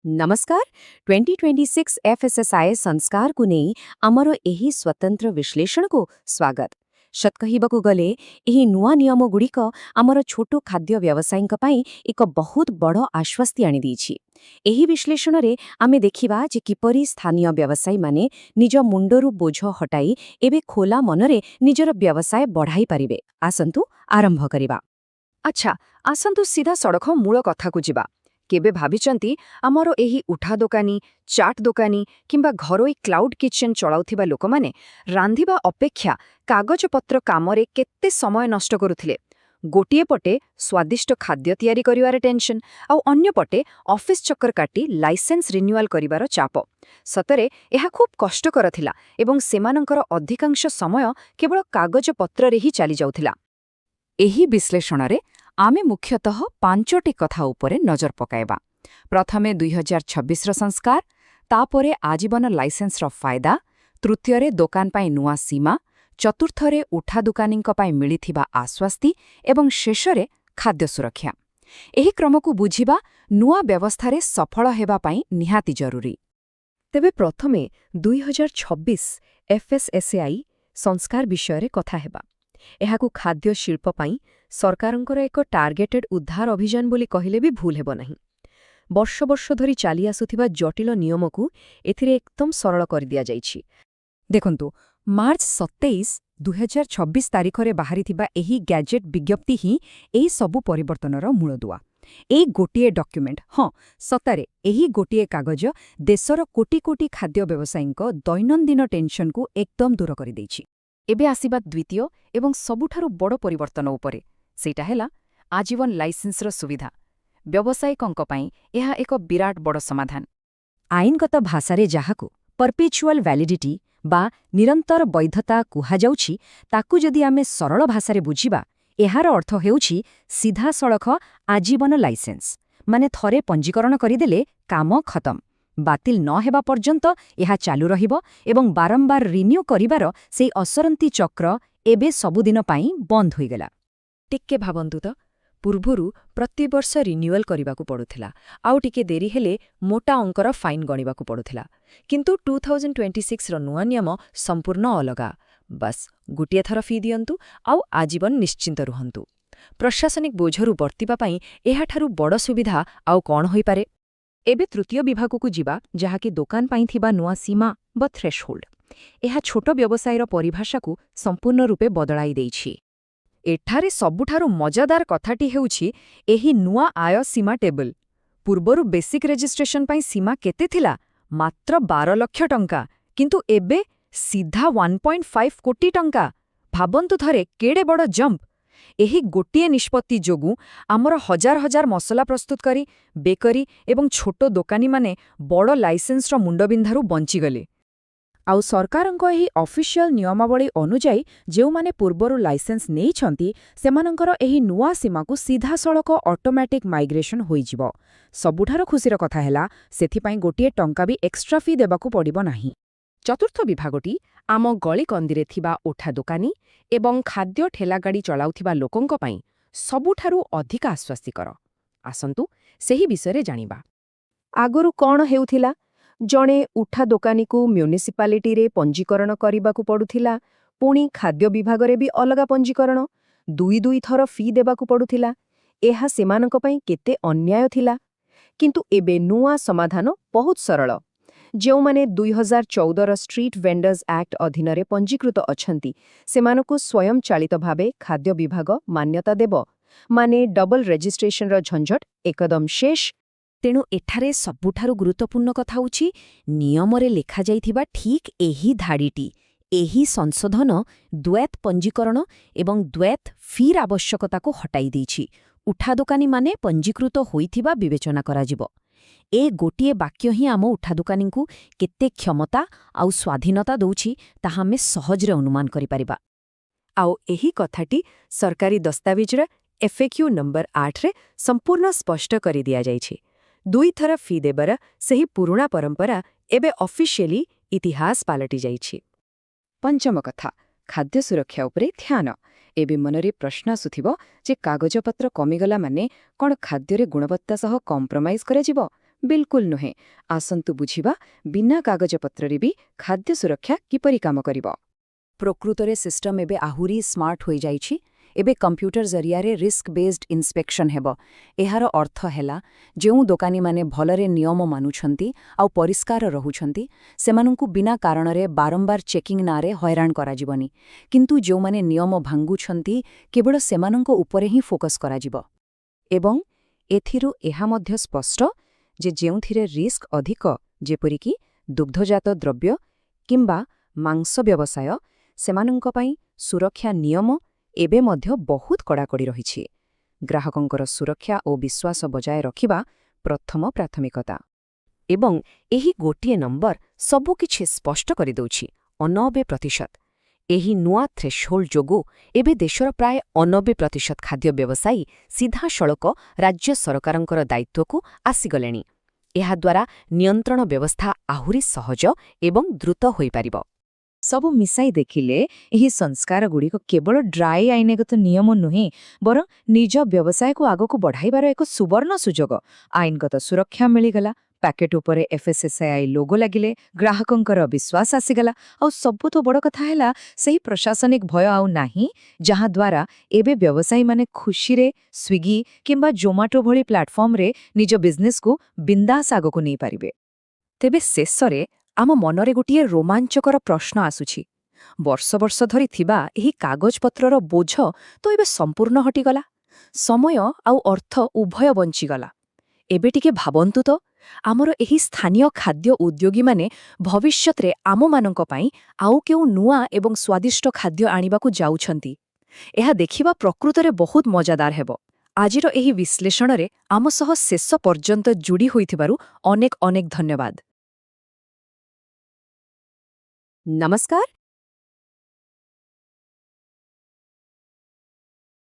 नमस्कार 2026 एफएसएसआई संस्कार को नहीं आमर एही स्वतंत्र विश्लेषण को स्वागत सत कहबाकू गले एही नुआ नियम गुड़िक आमर छोटो खाद्य व्यवसायींक पई एक बहुत बड़ आश्वस्ति आनी दीछि। एही विश्लेषण रे आमे देखिबा जे किपरि स्थानीय व्यवसायी माने निज मुंडरू बोझ हटाई एबे खोला मनरे निजर व्यवसाय बढ़ाई पारिबे। आसंतु आरंभ करिबा। अच्छा आसंतु सीधा सड़क मूल कथा को जिबा। केबे भाबिचंती आमर एही उठा दोकानी चाट दोकानी किंबा घरोई क्लाउड किचन चलाउथिबा लोकमाने रांधिबा अपेक्षा कागजपत्र कामरे केत्ते समय नष्ट करुथिले। गोटिए पटे स्वादिष्ट खाद्य तैयारी करिवार टेंशन आउ अन्य पटे ऑफिस चक्कर काटी लाइसेंस रिन्यूअल करिवार चाप। सतरे एहा खूब कष्टकर थिला एवं सेमानंकर अधिकांश समय केवल कागजपत्र रे ही चली जाउथिला। एही विश्लेषण रे आमे मुख्यतः पांचटी कथा उपरे नजर पकाइबा। प्रथमे 2026 रो संस्कार, तापरे आजीवन लाइसेंस रो फायदा, तृतीय दोकान पाई नुआ सीमा, चतुर्थरे उठा दुकानींक पाई मिलिथिबा आश्वस्ति एवं शेषरे खाद्य सुरक्षा। एही क्रमकु बुझिबा नुआ व्यवस्थारे सफल हेबा पाई निहाती जरूरी। तेबे प्रथमे 2026 एफएसएसएआई संस्कार विषय कथा हेबा। एहाकु खाद्य शिल्प पाई सरकारंकर एक टार्गेटेड उद्धार अभियान बोली कहिले भी भूल हेबो नहीं। वर्ष वर्ष धरी चाली आसुथिबा जटिल नियमकु एथिरे एकदम सरल कर दिया जाइछि। देखंतु मार्च 27, 2026 तारिखरे बाहरिथिबा एही गैजेट विज्ञप्ति ही एही सबु परिवर्तनर मूलदुआ। एही गोटिए डॉक्यूमेंट, हाँ सतारे एही गोटिए कागज देशर कोटी कोटी खाद्य व्यवसायींक दैनन्दिन टेंशन को एकदम दूर करि दैछि। एबे आसीबा द्वितीय एवं सबुठारु बड़ परिवर्तन उपरे, सेटा हेला आजीवन लाइसेंसर सुविधा। व्यवसायिकंक पई एहा एक विराट बड़ समाधान। आईनगत भाषारे जाहाकु परपेचुअल वैलिडिटी बा निरंतर वैधता कुहा जाउछि, ताकु जदि आमे सरल भाषारे बुझिबा, एहार अर्थ हेउछि सीधा सड़क आजीवन लाइसेंस। माने थरे पंजीकरण करिदेले काम खतम, बातिल न हेबा पर्यंत एहा चालू रहिबो एवं बारंबार रिन्यू करिबार सेई असरंती चक्र एबे सबुदिन पाई बंद होइगला। टिके भाबंतु त पूर्वरु प्रतिवर्ष रिन्यूअल करिबाकु पड़ुथिला, आउ टिके देरी हेले मोटा अंकर फाइन गणिबाकु पड़ुथिला। किंतु 2026 रो नुआ नियम संपूर्ण अलगा। बस गुटिए थर फी दियंतु आउ आजीवन निश्चिंत रुहंतु। प्रशासनिक बोझरु बर्तिबा पाई एहाठारु बड़ सुविधा आउ कोन होई पारे। एबे तृतीय विभागकु जिबा, जहाकि दोकान पाई थिबा नुआ सीमा ब थ्रेशहोल्ड। एहा छोट व्यवसायर परिभाषाकु संपूर्ण रूपे बदलाई देइछि। एठारे सबुठारु मजादार कथाटी हेउछि एही नुआ आय सीमा टेबल। पूर्वरु बेसिक रेजिस्ट्रेशन पाई सीमा केते थिला? मात्र 12 लक्ष टंका, किंतु एबे सीधा 1.5 कोटी टंका। भाबंतु थरे केडे बड़ जंप। एही गोटिए निष्पत्ति जोगु आमर हजार हजार मसला प्रस्तुतकारी, बेकरी एवं छोटो दोकानी माने बड़ लाइसेंसर मुंडबिंधारु बंचीगले। आउ सरकारंक एही ऑफिशियल नियमावली अनुजाई जेउ माने पूर्वरु लाइसेंस नेइ छंती, सेमानंकर एही नुआ सीमाकु सीधा सड़क ऑटोमेटिक माइग्रेशन होइजिबो। सबुठार खुशीर कथा हेला सेथि पाई गोटिए टंका भी एक्स्ट्रा फी देबाकु पड़िबो नाही। चतुर्थ विभागटी आम गली कंदिरे थिबा उठा दोकानी एवं खाद्य ठेला गाड़ी चलाउथिबा लोकंक पाई सबुठारु अधिक आश्वस्तिकर। आसंतु सेही विषय जानिबा। आगरु कोण हेउथिला? जणे उठा दोकानीकु म्युनिसिपालिटी रे पंजीकरण करिबाकु पड़ुथिला, पुणी खाद्य विभागरे भी अलगा पंजीकरण, दुई थर फी देबाकु पड़ुथिला। एहा सेमानंक पई केते अन्याय थिला। किंतु एबे नुआ समाधान बहुत सरल। जेउ माने 2014 रो स्ट्रीट वेंडर्स एक्ट अधीनरे पंजीकृत अछंती, सेमानकु स्वयं चालित भावे खाद्य विभाग मान्यता देबो। माने डबल रेजिस्ट्रेशन रो झंझट एकदम शेष। तेणु एठारे सबुठारु गुरुत्वपूर्ण कथा होछि नियमरे लेखा जाइथिबा ठीक एही धाड़ीटी। एही संशोधन द्वैत पंजीकरण एवं द्वैत फीर आवश्यकता को हटाई दैछि। उठा दोकानी माने पंजीकृत होइथिबा विवेचना कराजिबो। ए गोटिए वाक्य ही आम उठा दोकानींकु केते क्षमता आउ स्वाधीनता दउछि ताहा आमे सहजरे अनुमान करि परिबा। आउ एही कथाटी सरकारी दस्तावेजर एफएक्यू नंबर 8 रे संपूर्ण स्पष्ट करि दिया जाइछि। दुई थर फी देबर सही पुरुणा परंपरा एबे ऑफिशियली इतिहास पालटी जाइछि। पंचम कथा खाद्य सुरक्षा उपरे ध्यान। एबे मनरे प्रश्न आसुथिबो जे कागजपत्र कमिगला माने कोन खाद्यरे गुणवत्ता सह कॉम्प्रोमाइज कराजिबो? ବିଲକୁଲ ନୁହେଁ। ଆସନ୍ତୁ ବୁଝିବା ବିନା କାଗଜପତ୍ରରେ ବି ଖାଦ୍ୟ ସୁରକ୍ଷା କିପରି କାମ କରିବ। ପ୍ରକୃତରେ ସିଷ୍ଟମ ଏବେ ଆହୁରି ସ୍ମାର୍ଟ ହୋଇଯାଇଛି। ଏବେ କମ୍ପ୍ୟୁଟର ଜରିଆରେ ରିସ୍କ ବେସ୍ଡ ଇନ୍ସପେକ୍ସନ୍ ହେବ। ଏହାର ଅର୍ଥ ହେଲା ଯେଉଁ ଦୋକାନୀମାନେ ଭଲରେ ନିୟମ ମାନୁଛନ୍ତି ଆଉ ପରିଷ୍କାର ରହୁଛନ୍ତି ସେମାନଙ୍କୁ ବିନା କାରଣରେ ବାରମ୍ବାର ଚେକିଂ ନାଁରେ ହଇରାଣ କରାଯିବନି। କିନ୍ତୁ ଯେଉଁମାନେ ନିୟମ ଭାଙ୍ଗୁଛନ୍ତି କେବଳ ସେମାନଙ୍କ ଉପରେ ହିଁ ଫୋକସ୍ କରାଯିବ। ଏବଂ ଏଥିରୁ ଏହା ମଧ୍ୟ ସ୍ପଷ୍ଟ ଯେ ଯେଉଁଥିରେ ରିସ୍କ ଅଧିକ, ଯେପରିକି ଦୁଗ୍ଧଜାତ ଦ୍ରବ୍ୟ କିମ୍ବା ମାଂସ ବ୍ୟବସାୟ, ସେମାନଙ୍କ ପାଇଁ ସୁରକ୍ଷା ନିୟମ ଏବେ ମଧ୍ୟ ବହୁତ କଡ଼ାକଡ଼ି ରହିଛି। ଗ୍ରାହକଙ୍କର ସୁରକ୍ଷା ଓ ବିଶ୍ୱାସ ବଜାୟ ରଖିବା ପ୍ରଥମ ପ୍ରାଥମିକତା। ଏବଂ ଏହି ଗୋଟିଏ ନମ୍ବର ସବୁକିଛି ସ୍ପଷ୍ଟ କରିଦେଉଛି। 90%। ଏହି ନୂଆ ଥ୍ରେଶୋଲ୍ଡ ଯୋଗୁଁ ଏବେ ଦେଶର ପ୍ରାୟ 90% ଖାଦ୍ୟ ବ୍ୟବସାୟୀ ସିଧାସଳଖ ରାଜ୍ୟ ସରକାରଙ୍କର ଦାୟିତ୍ୱକୁ ଆସିଗଲେଣି। ଏହାଦ୍ୱାରା ନିୟନ୍ତ୍ରଣ ବ୍ୟବସ୍ଥା ଆହୁରି ସହଜ ଏବଂ ଦ୍ରୁତ ହୋଇପାରିବ। ସବୁ ମିଶାଇ ଦେଖିଲେ ଏହି ସଂସ୍କାରଗୁଡ଼ିକ କେବଳ ଡ୍ରାଏ ଆଇନଗତ ନିୟମ ନୁହେଁ, ବରଂ ନିଜ ବ୍ୟବସାୟକୁ ଆଗକୁ ବଢ଼ାଇବାର ଏକ ସୁବର୍ଣ୍ଣ ସୁଯୋଗ। ଆଇନଗତ ସୁରକ୍ଷା ମିଳିଗଲା, ପ୍ୟାକେଟ ଉପରେ FSSAI ଲୋଗୋ ଲାଗିଲେ, ଗ୍ରାହକଙ୍କର ବିଶ୍ୱାସ ଆସିଗଲା, ଆଉ ସବୁଠୁ ବଡ଼ କଥା ହେଲା ସେହି ପ୍ରଶାସନିକ ଭୟ ଆଉ ନାହିଁ, ଯାହାଦ୍ୱାରା ଏବେ ବ୍ୟବସାୟୀମାନେ ଖୁସିରେ ସ୍ୱିଗି କିମ୍ବା ଜୋମାଟୋ ଭଳି ପ୍ଲାଟଫର୍ମରେ ନିଜ ବିଜନେସକୁ ବିନ୍ଦାସ ଆଗକୁ ନେଇପାରିବେ। ତେବେ ଶେଷରେ ଆମ ମନରେ ଗୋଟିଏ ରୋମାଞ୍ଚକର ପ୍ରଶ୍ନ ଆସୁଛି। ବର୍ଷ ବର୍ଷ ଧରି ଥିବା ଏହି କାଗଜପତ୍ରର ବୋଝ ତ ଏବେ ସମ୍ପୂର୍ଣ୍ଣ ହଟିଗଲା। ସମୟ ଆଉ ଅର୍ଥ ଉଭୟ ବଞ୍ଚିଗଲା। ଏବେ ଟିକେ ଭାବନ୍ତୁ ତ, ଆମର ଏହି ସ୍ଥାନୀୟ ଖାଦ୍ୟ ଉଦ୍ୟୋଗୀମାନେ ଭବିଷ୍ୟତରେ ଆମମାନଙ୍କ ପାଇଁ ଆଉ କେଉଁ ନୂଆ ଏବଂ ସ୍ୱାଦିଷ୍ଟ ଖାଦ୍ୟ ଆଣିବାକୁ ଯାଉଛନ୍ତି। ଏହା ଦେଖିବା ପ୍ରକୃତରେ ବହୁତ ମଜାଦାର ହେବ। ଆଜିର ଏହି ବିଶ୍ଳେଷଣରେ ଆମ ସହ ଶେଷ ପର୍ଯ୍ୟନ୍ତ ଯୋଡ଼ି ହୋଇଥିବାରୁ ଅନେକ ଅନେକ ଧନ୍ୟବାଦ। ନମସ୍କାର।